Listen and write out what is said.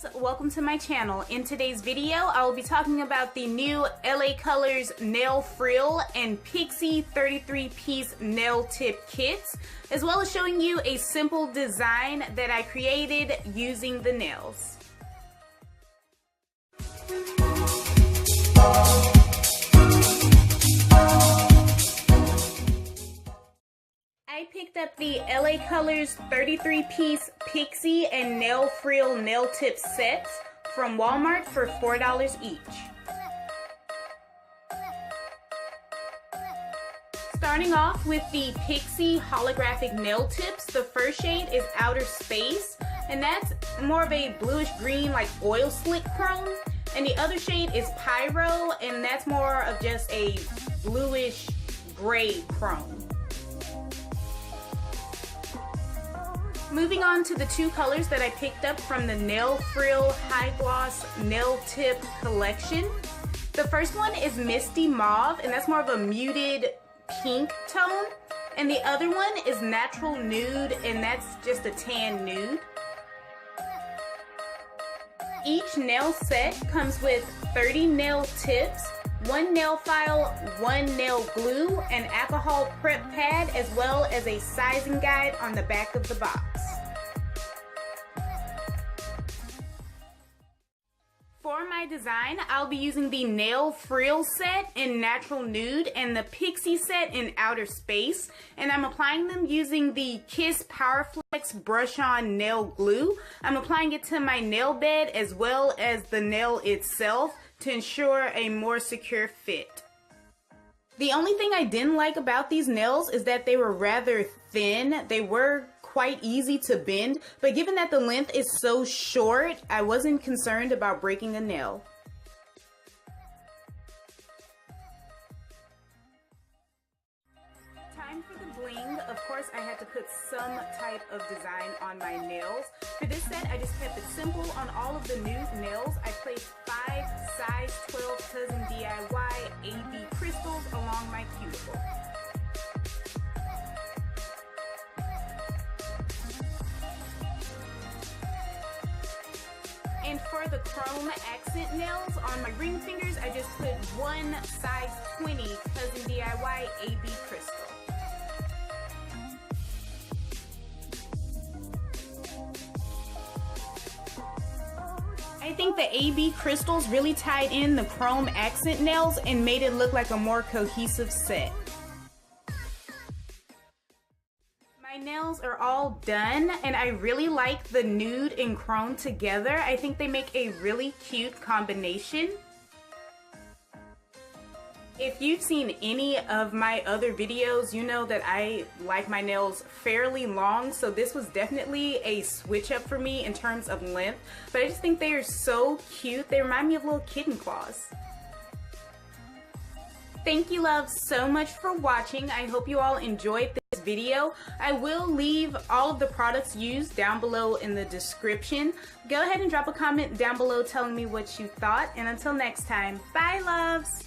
loves, welcome to my channel. In today's video, I will be talking about the new LA Colors nail frill and Pixie 33-piece nail tip kits, as well as showing you a simple design that I created using the nails. I picked up the LA Colors 33-piece Pixie and nail frill nail tip sets from Walmart for $4 each. Starting off with the Pixie Holographic nail tips, the first shade is Outer Space, and that's more of a bluish green like oil slick chrome. And the other shade is Pyro, and that's more of just a bluish gray chrome. Moving on to the two colors that I picked up from the Nail Frill High Gloss Nail Tip collection. The first one is Misty Mauve, and that's more of a muted pink tone. And the other one is Natural Nude, and that's just a tan nude. Each nail set comes with 30 nail tips, 1 nail file, 1 nail glue, an alcohol prep pad, as well as a sizing guide on the back of the box. For my design, I'll be using the Nail Frill set in Natural Nude and the Pixie set in Outer Space, and I'm applying them using the Kiss PowerFlex brush-on nail glue. I'm applying it to my nail bed as well as the nail itself to ensure a more secure fit. The only thing I didn't like about these nails is that they were rather thin. They were quite easy to bend, but given that the length is so short, I wasn't concerned about breaking a nail. Time for the bling. Of course, I had to put some type of design on my nails. For this set, I just kept it simple on all of the Nude nails. I placed 5 size 12 cousin D.I.Y AB crystals along my cuticle. And for the chrome accent nails on my ring fingers, I just put 1 size 20 cousin D.I.Y AB crystal. I think the AB crystals really tied in the chrome accent nails and made it look like a more cohesive set. My nails are all done, and I really like the nude and chrome together. I think they make a really cute combination. If you've seen any of my other videos, you know that I like my nails fairly long, so this was definitely a switch up for me in terms of length, but I just think they are so cute. They remind me of little kitten claws. Thank you, loves, so much for watching. I hope you all enjoyed this video. I will leave all of the products used down below in the description. Go ahead and drop a comment down below telling me what you thought, and until next time, bye, loves!